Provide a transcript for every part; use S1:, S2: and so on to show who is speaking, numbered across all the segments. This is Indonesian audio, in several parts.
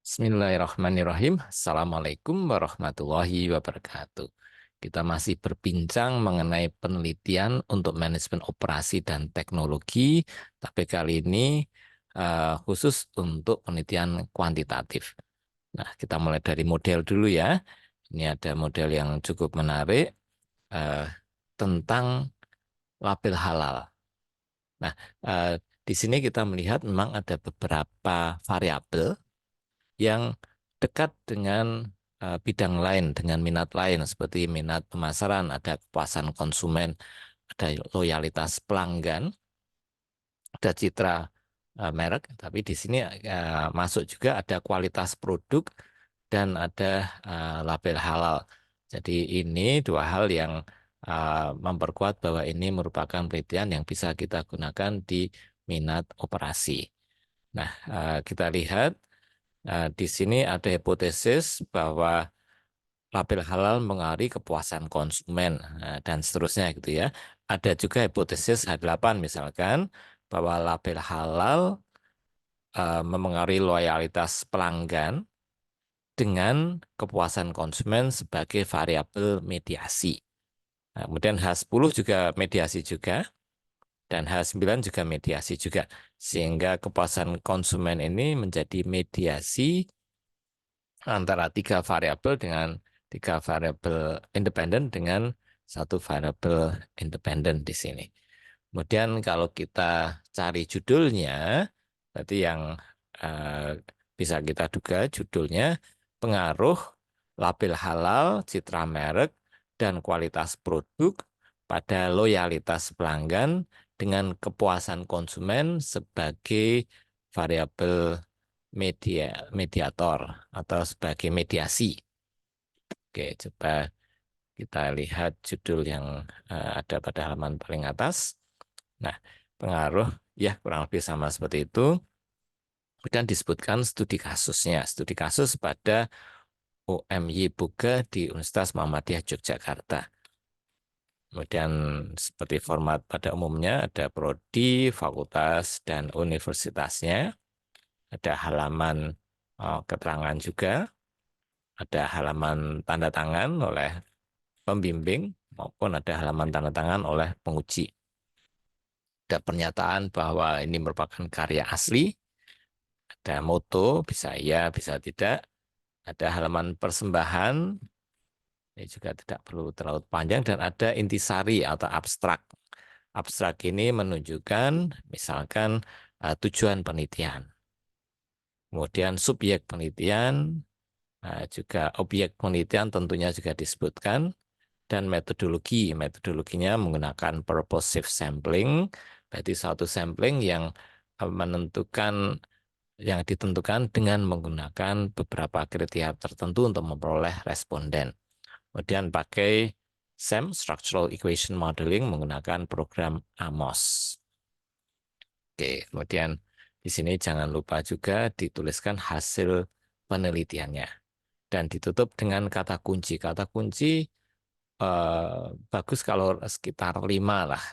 S1: Bismillahirrahmanirrahim. Assalamualaikum warahmatullahi wabarakatuh. Kita masih berbincang mengenai penelitian untuk manajemen operasi dan teknologi, tapi kali ini khusus untuk penelitian kuantitatif. Nah, kita mulai dari model dulu ya. Ini ada model yang cukup menarik eh, tentang label halal. Nah, eh, di sini kita melihat memang ada beberapa variabel yang dekat dengan bidang lain, dengan minat lain, seperti minat pemasaran, ada kepuasan konsumen, ada loyalitas pelanggan, ada citra merek, tapi di sini masuk juga ada kualitas produk dan ada label halal. Jadi ini dua hal yang memperkuat bahwa ini merupakan penelitian yang bisa kita gunakan di minat operasi. Nah, kita lihat di sini ada hipotesis bahwa label halal mengaruhi kepuasan konsumen dan seterusnya gitu ya. Ada juga hipotesis H8 misalkan bahwa label halal memengaruhi loyalitas pelanggan dengan kepuasan konsumen sebagai variabel mediasi. Nah, kemudian H10 juga mediasi juga dan H9 juga mediasi juga. Sehingga kepuasan konsumen ini menjadi mediasi antara tiga variabel independen dengan satu variabel independen di sini. Kemudian kalau kita cari judulnya, berarti yang eh, bisa kita duga judulnya pengaruh label halal, citra merek, dan kualitas produk pada loyalitas pelanggan dengan kepuasan konsumen sebagai variabel mediator atau sebagai mediasi. Oke, coba kita lihat judul yang ada pada halaman paling atas. Nah, pengaruh ya kurang lebih sama seperti itu. Kemudian disebutkan studi kasusnya. Studi kasus pada UMY Buga di Universitas Muhammadiyah Yogyakarta. Kemudian seperti format pada umumnya ada prodi, fakultas, dan universitasnya. Ada halaman keterangan juga. Ada halaman tanda tangan oleh pembimbing maupun ada halaman tanda tangan oleh penguji. Ada pernyataan bahwa ini merupakan karya asli, ada moto, bisa iya, bisa tidak, ada halaman persembahan, ini juga tidak perlu terlalu panjang, dan ada intisari atau abstrak. Abstrak ini menunjukkan misalkan tujuan penelitian, kemudian subjek penelitian, juga objek penelitian tentunya juga disebutkan, dan metodologi. Metodologinya menggunakan purposive sampling, berarti suatu sampling yang menentukan yang ditentukan dengan menggunakan beberapa kriteria tertentu untuk memperoleh responden. Kemudian pakai SEM, Structural Equation Modeling, menggunakan program AMOS. Oke, kemudian di sini jangan lupa juga dituliskan hasil penelitiannya. Dan ditutup dengan kata kunci. Kata kunci bagus kalau sekitar 5 lah.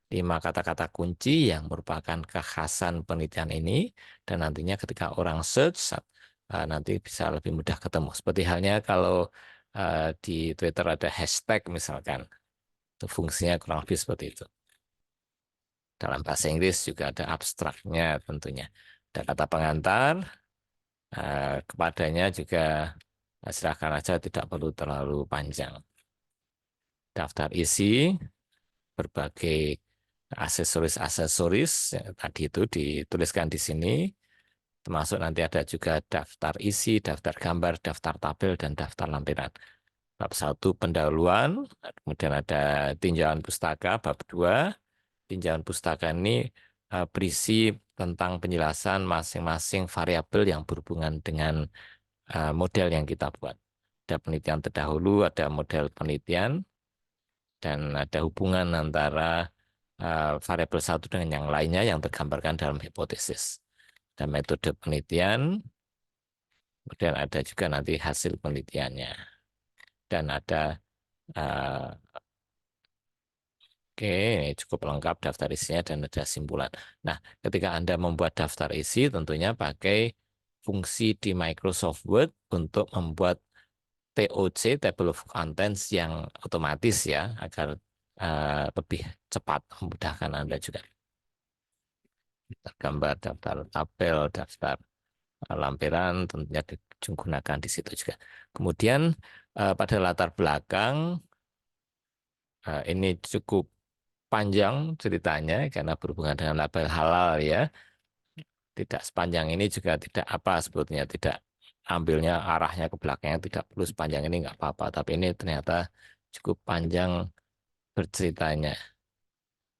S1: 5 kata-kata kunci yang merupakan kekhasan penelitian ini. Dan nantinya ketika orang search, nanti bisa lebih mudah ketemu. Seperti halnya kalau di Twitter ada hashtag misalkan. Itu fungsinya kurang lebih seperti itu. Dalam bahasa Inggris juga ada abstraknya tentunya. Ada kata pengantar, kepadanya juga silakan aja tidak perlu terlalu panjang. Daftar isi, berbagai aksesoris-aksesoris tadi itu dituliskan di sini, termasuk nanti ada juga daftar isi, daftar gambar, daftar tabel, dan daftar lampiran. Bab 1 pendahuluan, kemudian ada tinjauan pustaka, bab 2 tinjauan pustaka ini berisi tentang penjelasan masing-masing variabel yang berhubungan dengan model yang kita buat. Ada penelitian terdahulu, ada model penelitian, dan ada hubungan antara variabel satu dengan yang lainnya yang tergambarkan dalam hipotesis. Dan metode penelitian, kemudian ada juga nanti hasil penelitiannya. Dan ada, oke, ini cukup lengkap daftar isinya dan ada simpulan. Nah, ketika Anda membuat daftar isi, tentunya pakai fungsi di Microsoft Word untuk membuat TOC, Table of Contents yang otomatis ya, agar lebih cepat memudahkan Anda juga. Daftar gambar, daftar tabel, daftar lampiran tentunya digunakan di situ juga. Kemudian pada latar belakang ini cukup panjang ceritanya karena berhubungan dengan label halal ya. Tidak sepanjang ini juga tidak apa sebetulnya, tidak ambilnya arahnya ke belakangnya tidak perlu sepanjang ini nggak apa-apa. Tapi ini ternyata cukup panjang berceritanya.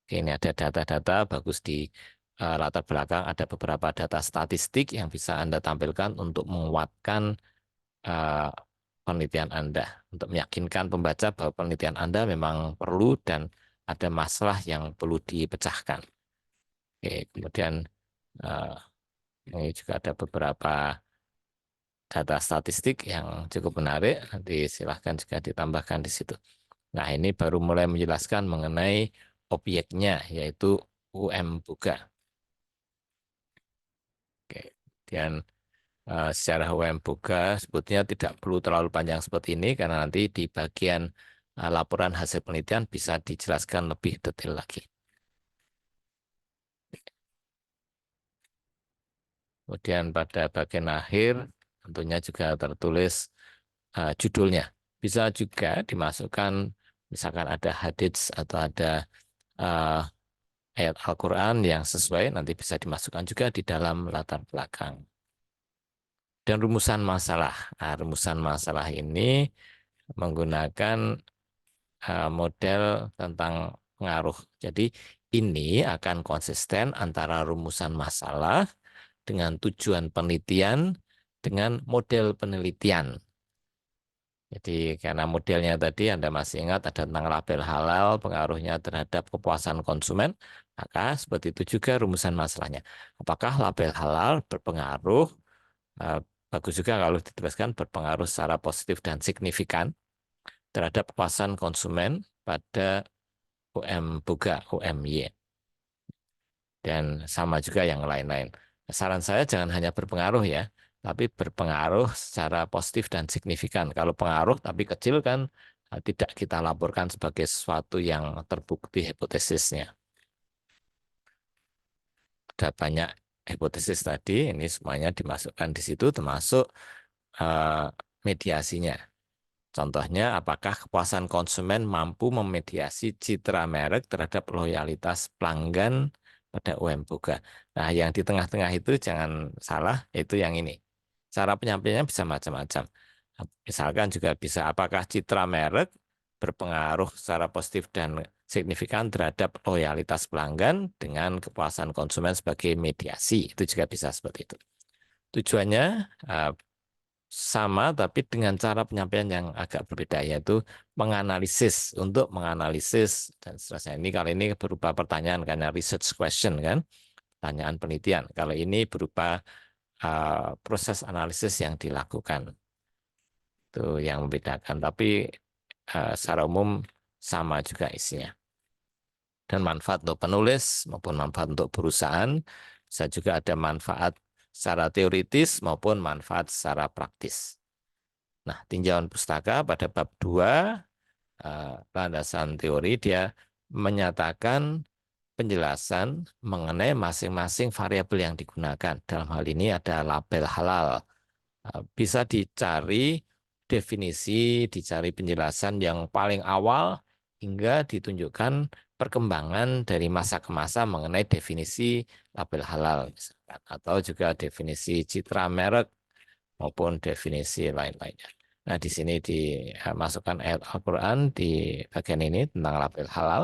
S1: Oke, ini ada data-data bagus di latar belakang, ada beberapa data statistik yang bisa Anda tampilkan untuk menguatkan eh, penelitian Anda, untuk meyakinkan pembaca bahwa penelitian Anda memang perlu dan ada masalah yang perlu dipecahkan. Oke, kemudian eh, ini juga ada beberapa data statistik yang cukup menarik, nanti silahkan juga ditambahkan di situ. Nah, ini baru mulai menjelaskan mengenai objeknya, yaitu UM Buga. Oke, kemudian secara UM Buga sebetulnya tidak perlu terlalu panjang seperti ini, karena nanti di bagian laporan hasil penelitian bisa dijelaskan lebih detail lagi. Kemudian pada bagian akhir tentunya juga tertulis judulnya. Bisa juga dimasukkan, misalkan ada hadits atau ada uh, ayat Al-Quran yang sesuai, nanti bisa dimasukkan juga di dalam latar belakang. Dan rumusan masalah. Nah, rumusan masalah ini menggunakan model tentang pengaruh. Jadi ini akan konsisten antara rumusan masalah dengan tujuan penelitian dengan model penelitian. Jadi karena modelnya tadi Anda masih ingat ada tentang label halal, pengaruhnya terhadap kepuasan konsumen, maka seperti itu juga rumusan masalahnya. Apakah label halal berpengaruh, eh, bagus juga kalau dituliskan berpengaruh secara positif dan signifikan terhadap kepuasan konsumen pada UM Buga, UMY. Dan sama juga yang lain-lain. Saran saya jangan hanya berpengaruh ya, tapi berpengaruh secara positif dan signifikan. Kalau pengaruh tapi kecil kan tidak kita laporkan sebagai sesuatu yang terbukti hipotesisnya. Ada banyak hipotesis tadi, ini semuanya dimasukkan di situ termasuk eh, mediasinya. Contohnya, apakah kepuasan konsumen mampu memediasi citra merek terhadap loyalitas pelanggan pada UM Boga. Nah, yang di tengah-tengah itu jangan salah, itu yang ini. Cara penyampaiannya bisa macam-macam. Misalkan juga bisa, apakah citra merek berpengaruh secara positif dan signifikan terhadap loyalitas pelanggan dengan kepuasan konsumen sebagai mediasi. Itu juga bisa seperti itu. Tujuannya sama tapi dengan cara penyampaian yang agak berbeda, yaitu menganalisis, untuk menganalisis dan seterusnya. Ini kali ini berupa pertanyaan karena research question kan, pertanyaan penelitian. Kalau ini berupa proses analisis yang dilakukan, itu yang membedakan. Tapi secara umum sama juga isinya. Dan manfaat untuk penulis maupun manfaat untuk perusahaan, bisa juga ada manfaat secara teoritis maupun manfaat secara praktis. Nah, tinjauan pustaka pada bab 2, landasan teori, dia menyatakan penjelasan mengenai masing-masing variabel yang digunakan. Dalam hal ini ada label halal. Bisa dicari definisi, dicari penjelasan yang paling awal hingga ditunjukkan perkembangan dari masa ke masa mengenai definisi label halal, misalkan. Atau juga definisi citra merek maupun definisi lain-lainnya. Nah, di sini dimasukkan ayat Al-Quran di bagian ini tentang label halal.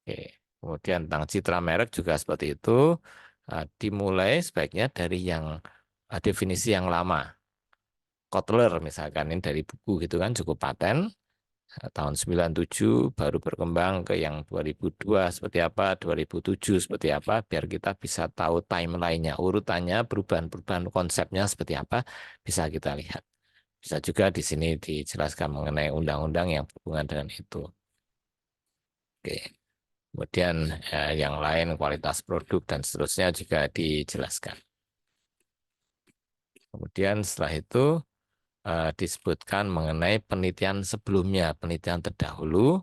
S1: Oke. Kemudian tentang citra merek juga seperti itu. Dimulai sebaiknya dari yang definisi yang lama. Kotler misalkan, ini dari buku gitu kan, cukup paten. Tahun 97 baru berkembang ke yang 2002 seperti apa, 2007 seperti apa, biar kita bisa tahu timeline-nya, urutannya, perubahan-perubahan konsepnya seperti apa, bisa kita lihat. Bisa juga di sini dijelaskan mengenai undang-undang yang berhubungan dengan itu. Oke. Kemudian yang lain, kualitas produk dan seterusnya juga dijelaskan. Kemudian setelah itu disebutkan mengenai penelitian sebelumnya, penelitian terdahulu.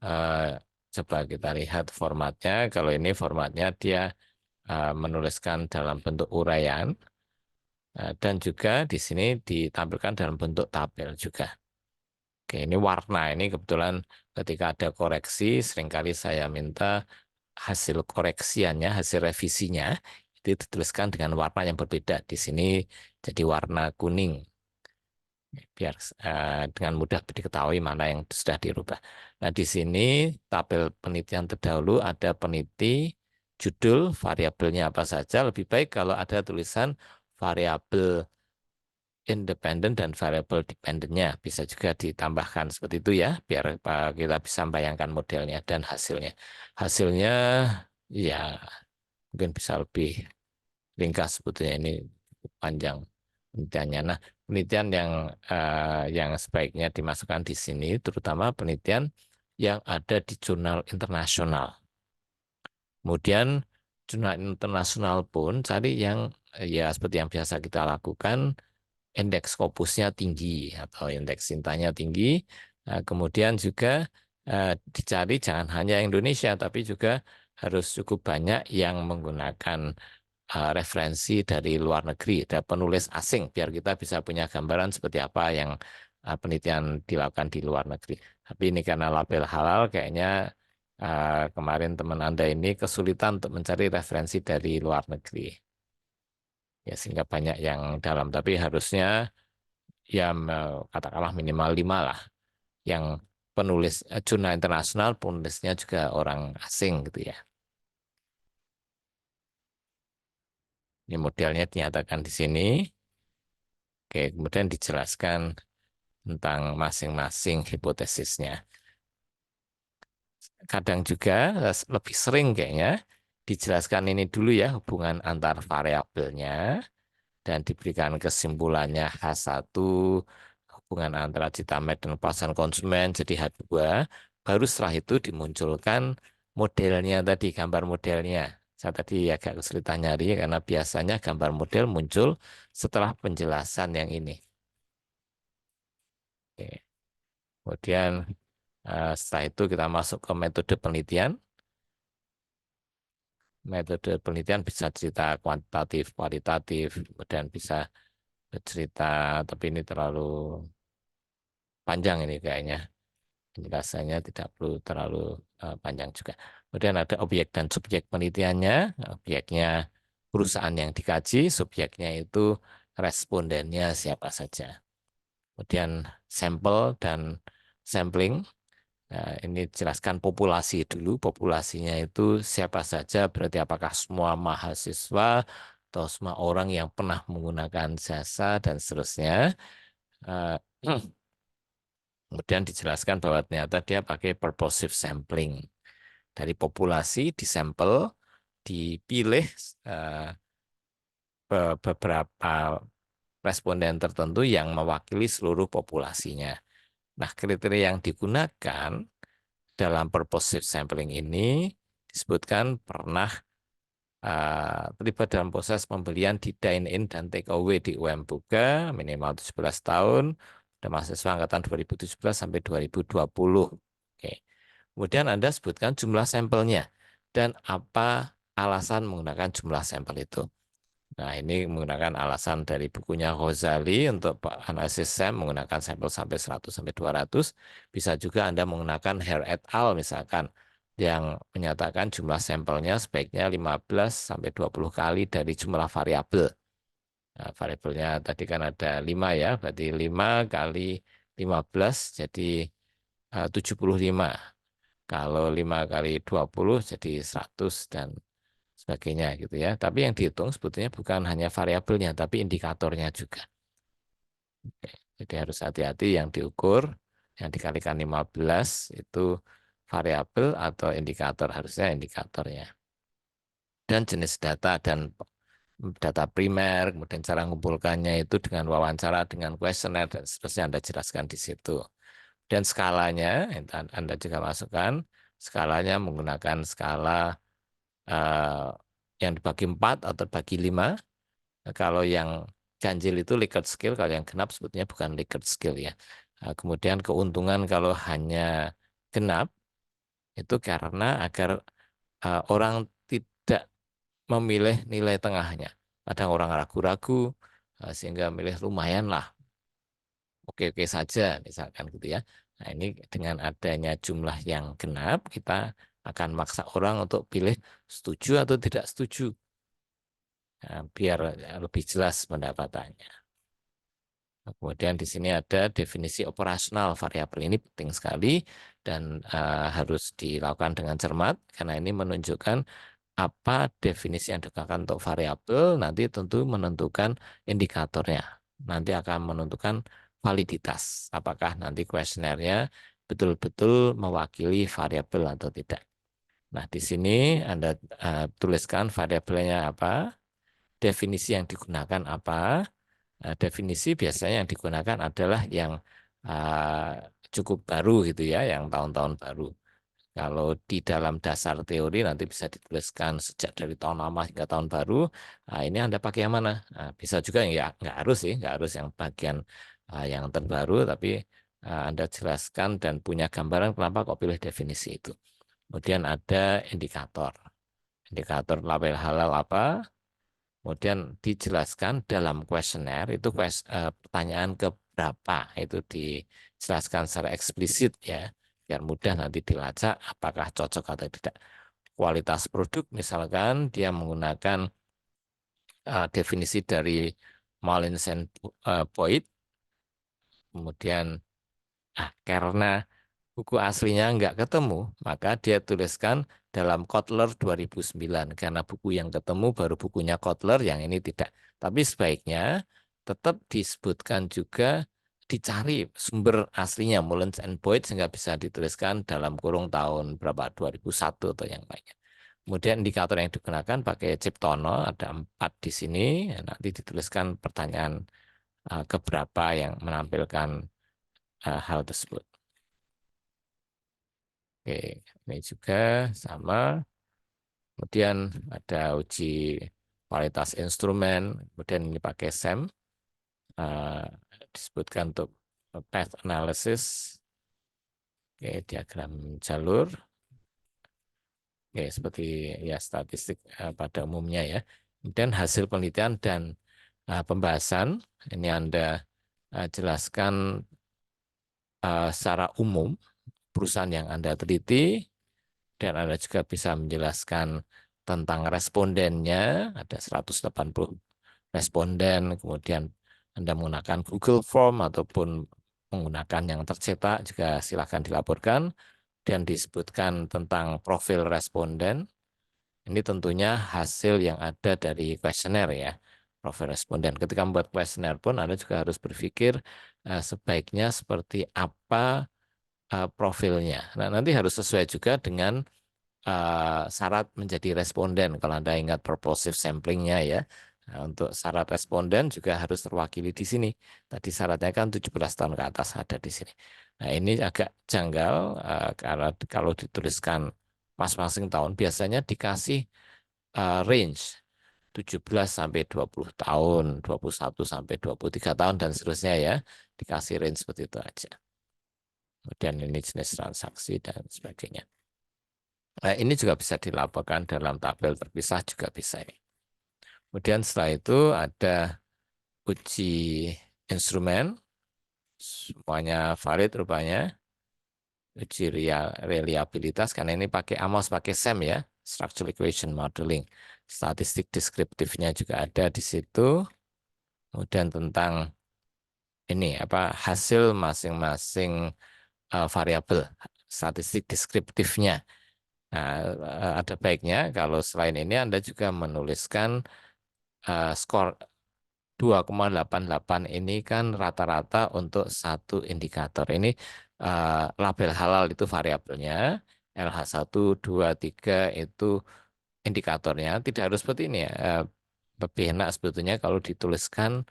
S1: Eh, Coba kita lihat formatnya. Kalau ini formatnya dia menuliskan dalam bentuk uraian dan juga di sini ditampilkan dalam bentuk tabel juga. Oke, ini warna. Ini kebetulan ketika ada koreksi, seringkali saya minta hasil koreksiannya, hasil revisinya, itu dituliskan dengan warna yang berbeda. Di sini jadi warna kuning, biar dengan mudah diketahui mana yang sudah dirubah. Nah, di sini tabel penelitian terdahulu ada peneliti, judul, variabelnya apa saja. Lebih baik kalau ada tulisan variabel independen dan variabel dependennya. Bisa juga ditambahkan seperti itu ya, biar kita bisa membayangkan modelnya dan hasilnya. Hasilnya ya mungkin bisa lebih ringkas sebetulnya, ini panjang penelitiannya. Nah, penelitian yang sebaiknya dimasukkan di sini, terutama penelitian yang ada di jurnal internasional. Kemudian jurnal internasional pun cari yang ya seperti yang biasa kita lakukan, indeks Scopusnya tinggi atau indeks Cintanya tinggi. Kemudian juga dicari jangan hanya Indonesia, tapi juga harus cukup banyak yang menggunakan referensi dari luar negeri, ada penulis asing, biar kita bisa punya gambaran seperti apa yang penelitian dilakukan di luar negeri. Tapi ini karena label halal, kayaknya kemarin teman Anda ini kesulitan untuk mencari referensi dari luar negeri. Ya, sehingga banyak yang dalam, tapi harusnya ya katakanlah minimal 5 lah. Yang penulis jurnal internasional, penulisnya juga orang asing gitu ya. Ini modelnya dinyatakan di sini. Oke, kemudian dijelaskan tentang masing-masing hipotesisnya. Kadang juga lebih sering kayaknya dijelaskan ini dulu ya, hubungan antar variabelnya, dan diberikan kesimpulannya H1, hubungan antara Citamed dan pasan konsumen jadi H2, baru setelah itu dimunculkan modelnya tadi, gambar modelnya. Saya tadi agak kesulitan nyari karena biasanya gambar model muncul setelah penjelasan yang ini. Oke. Kemudian setelah itu kita masuk ke metode penelitian. Metode penelitian bisa cerita kuantitatif, kualitatif, kemudian bisa bercerita, tapi ini terlalu panjang ini kayaknya. Penjelasannya tidak perlu terlalu panjang juga. Kemudian ada objek dan subjek penelitiannya. Objeknya perusahaan yang dikaji, subjeknya itu respondennya siapa saja. Kemudian sampel dan sampling. Nah, ini jelaskan populasi dulu. Populasinya itu siapa saja, berarti apakah semua mahasiswa atau semua orang yang pernah menggunakan jasa dan seterusnya. Eh, Kemudian dijelaskan bahwa ternyata dia pakai purposive sampling. Dari populasi disampel, dipilih eh, beberapa responden tertentu yang mewakili seluruh populasinya. Nah, kriteria yang digunakan dalam purposive sampling ini disebutkan pernah terlibat dalam proses pembelian di dine-in dan take away di UM Buga minimal 17 tahun, dan mahasiswa angkatan 2017 sampai 2020. Oke. Kemudian Anda sebutkan jumlah sampelnya dan apa alasan menggunakan jumlah sampel itu. Nah, ini menggunakan alasan dari bukunya Ghazali untuk analisis SAM menggunakan sampel sampai 100 sampai 200. Bisa juga Anda menggunakan Hare et al. Misalkan yang menyatakan jumlah sampelnya sebaiknya 15 sampai 20 kali dari jumlah variabel. Nah, variabelnya tadi kan ada 5 ya, berarti 5 kali 15 jadi 75. Kalau 5 kali 20 jadi 100 dan sebagainya gitu ya. Tapi yang dihitung sebetulnya bukan hanya variabelnya, tapi indikatornya juga. Oke. Jadi harus hati-hati yang diukur, yang dikalikan 15 itu variabel atau indikator, harusnya indikatornya. Dan jenis data dan data primer, kemudian cara mengumpulkannya itu dengan wawancara, dengan kuesioner, dan seterusnya Anda jelaskan di situ. Dan skalanya, Anda juga masukkan, skalanya menggunakan skala yang dibagi 4 atau bagi 5. Kalau yang ganjil itu Likert skill, kalau yang genap sebetulnya bukan Likert skill ya. Kemudian keuntungan kalau hanya genap itu karena agar orang tidak memilih nilai tengahnya. Kadang orang ragu-ragu sehingga milih lumayan lah, oke-oke saja misalkan gitu ya. Nah ini dengan adanya jumlah yang genap, kita akan maksa orang untuk pilih setuju atau tidak setuju. Nah, biar lebih jelas pendapatannya. Kemudian di sini ada definisi operasional variabel, ini penting sekali dan harus dilakukan dengan cermat karena ini menunjukkan apa definisi yang digunakan untuk variabel, nanti tentu menentukan indikatornya. Nanti akan menentukan validitas, apakah nanti kuesionernya betul-betul mewakili variabel atau tidak. Nah, di sini Anda tuliskan variabelnya apa, definisi yang digunakan apa. Definisi biasanya yang digunakan adalah yang cukup baru gitu ya, yang tahun-tahun baru. Kalau di dalam dasar teori nanti bisa dituliskan sejak dari tahun lama hingga tahun baru. Nah, ini Anda pakai yang mana? Nah, bisa juga ya, nggak harus sih, nggak harus yang bagian yang terbaru, tapi Anda jelaskan dan punya gambaran kenapa kok pilih definisi itu. Kemudian ada indikator. Indikator label halal apa? Kemudian dijelaskan dalam kuesioner itu pertanyaan keberapa itu dijelaskan secara eksplisit ya, biar mudah nanti dilacak apakah cocok atau tidak. Kualitas produk misalkan dia menggunakan definisi dari Mullins and Boyd, kemudian karena buku aslinya nggak ketemu, maka dia tuliskan dalam Kotler 2009. Karena buku yang ketemu baru bukunya Kotler, yang ini tidak. Tapi sebaiknya tetap disebutkan juga, dicari sumber aslinya Mullins and Boyd sehingga bisa dituliskan dalam kurung tahun berapa, 2001 atau yang lainnya. Kemudian indikator yang digunakan pakai Ciptono, ada 4 di sini. Nanti dituliskan pertanyaan keberapa yang menampilkan hal tersebut. Oke, ini juga sama. Kemudian ada uji kualitas instrumen. Kemudian ini pakai SEM. eh, Disebutkan untuk path analysis. Oke, diagram jalur. Oke, seperti ya statistik pada umumnya ya. Kemudian hasil penelitian dan pembahasan. Ini Anda jelaskan secara umum perusahaan yang Anda teliti, dan Anda juga bisa menjelaskan tentang respondennya, ada 180 responden, kemudian Anda menggunakan Google Form ataupun menggunakan yang tercetak juga silakan dilaporkan, dan disebutkan tentang profil responden. Ini tentunya hasil yang ada dari kuesioner ya, profil responden. Ketika membuat kuesioner pun Anda juga harus berpikir sebaiknya seperti apa profilnya. Nah, nanti harus sesuai juga dengan syarat menjadi responden. Kalau Anda ingat purposive samplingnya ya, nah, untuk syarat responden juga harus terwakili di sini. Tadi syaratnya kan 17 tahun ke atas ada di sini. Nah ini agak janggal karena kalau dituliskan masing-masing tahun biasanya dikasih range 17 sampai 20 tahun, 21 sampai 23 tahun dan seterusnya ya. Dikasih range seperti itu aja. Kemudian ini jenis transaksi dan sebagainya. Nah, ini juga bisa dilaporkan dalam tabel terpisah juga bisa. Kemudian setelah itu ada uji instrumen, semuanya valid rupanya, uji reliabilitas, karena ini pakai AMOS, pakai SEM ya, Structural Equation Modeling. Statistik deskriptifnya juga ada di situ. Kemudian tentang ini apa hasil masing-masing variabel, statistik deskriptifnya. Nah, ada baiknya kalau selain ini Anda juga menuliskan skor 2,88 ini kan rata-rata untuk satu indikator. Ini label halal itu variabelnya, LH1, 2, 3 itu indikatornya. Tidak harus seperti ini ya. Lebih enak sebetulnya kalau dituliskan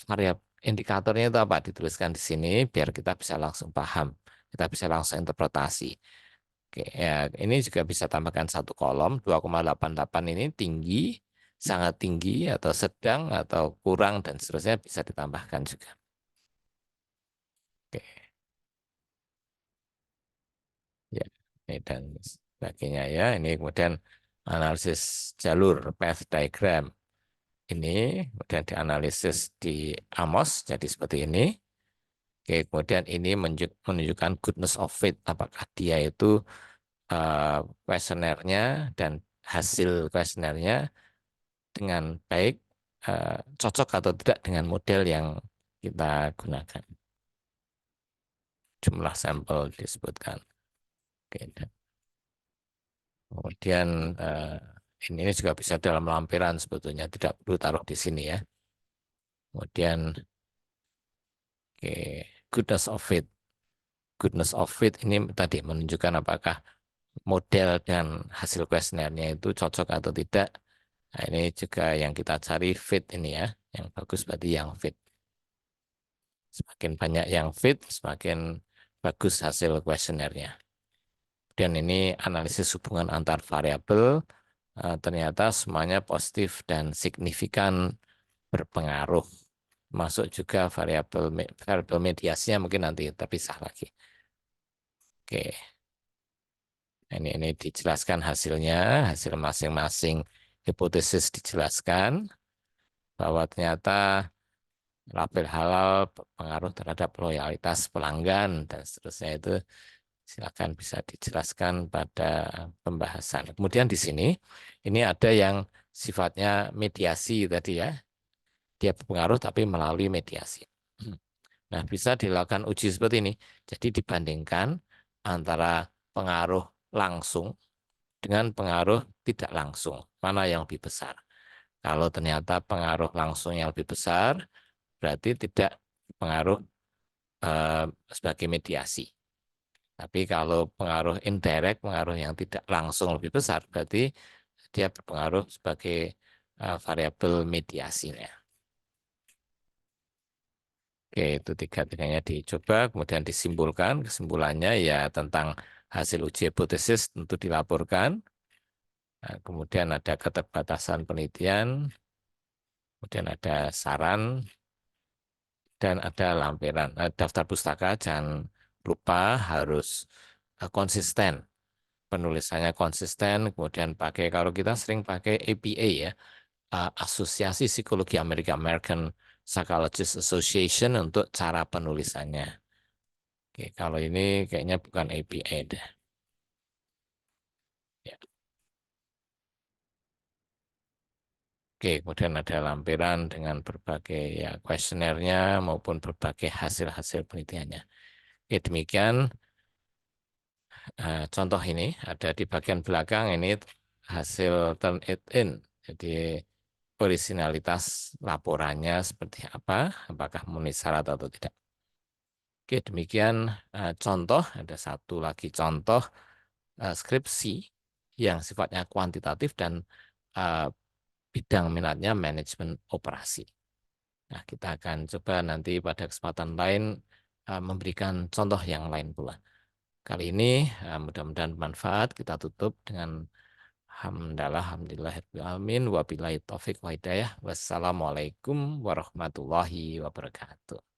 S1: variabel indikatornya itu apa, dituliskan di sini biar kita bisa langsung paham, kita bisa langsung interpretasi. Oke, ya, ini juga bisa tambahkan satu kolom, 2,88 ini tinggi sangat tinggi atau sedang atau kurang dan seterusnya bisa ditambahkan juga. Oke, ya. Ini dan sebagainya ya. Ini kemudian analisis jalur path diagram. Ini kemudian dianalisis di Amos jadi seperti ini. Oke, kemudian ini menunjukkan goodness of faith. Apakah dia itu kuesionernya dan hasil kuesionernya dengan baik cocok atau tidak dengan model yang kita gunakan. Jumlah sampel disebutkan. Oke, dan kemudian ini juga bisa dalam lampiran sebetulnya, tidak perlu taruh di sini ya. Kemudian oke, goodness of faith. Goodness of faith ini tadi menunjukkan apakah model dan hasil kuesionernya itu cocok atau tidak. Nah, ini juga yang kita cari fit ini ya, yang bagus berarti yang fit. Semakin banyak yang fit, semakin bagus hasil kuesionernya. Dan ini analisis hubungan antar variabel, ternyata semuanya positif dan signifikan berpengaruh. Masuk juga variabel mediasinya mungkin nanti, tapi sah lagi. Oke, ini dijelaskan hasilnya, hasil masing-masing hipotesis dijelaskan bahwa ternyata label halal berpengaruh terhadap loyalitas pelanggan dan seterusnya itu silakan bisa dijelaskan pada pembahasan. Kemudian di sini ini ada yang sifatnya mediasi tadi ya. Dia berpengaruh tapi melalui mediasi. Nah, bisa dilakukan uji seperti ini. Jadi dibandingkan antara pengaruh langsung dengan pengaruh tidak langsung. Mana yang lebih besar? Kalau ternyata pengaruh langsung yang lebih besar, berarti tidak pengaruh sebagai mediasi. Tapi kalau pengaruh indirect, pengaruh yang tidak langsung lebih besar, berarti dia berpengaruh sebagai variabel mediasinya. Oke, itu tiga-tiganya dicoba, kemudian disimpulkan. Kesimpulannya ya tentang hasil uji hipotesis tentu dilaporkan. Nah, kemudian ada keterbatasan penelitian, kemudian ada saran, dan ada lampiran. Daftar pustaka jangan lupa harus konsisten. Penulisannya konsisten, kemudian pakai, kalau kita sering pakai APA ya, Asosiasi Psikologi Amerika, American Psychologist Association untuk cara penulisannya. Oke, kalau ini kayaknya bukan APA deh. Ya. Oke, kemudian ada lampiran dengan berbagai ya kuesionernya maupun berbagai hasil-hasil penelitiannya. Oke, demikian contoh ini ada di bagian belakang ini hasil turn it in. Jadi orisinalitas laporannya seperti apa, apakah memenuhi syarat atau tidak. Oke, demikian contoh. Ada satu lagi contoh skripsi yang sifatnya kuantitatif dan eh, bidang minatnya manajemen operasi. Nah, kita akan coba nanti pada kesempatan lain memberikan contoh yang lain pula. Kali ini mudah-mudahan bermanfaat. Kita tutup dengan hamdalah, alhamdulillahirrahmanirrahim, wabillahi taufik wa hidayah. Wassalamualaikum warahmatullahi wabarakatuh.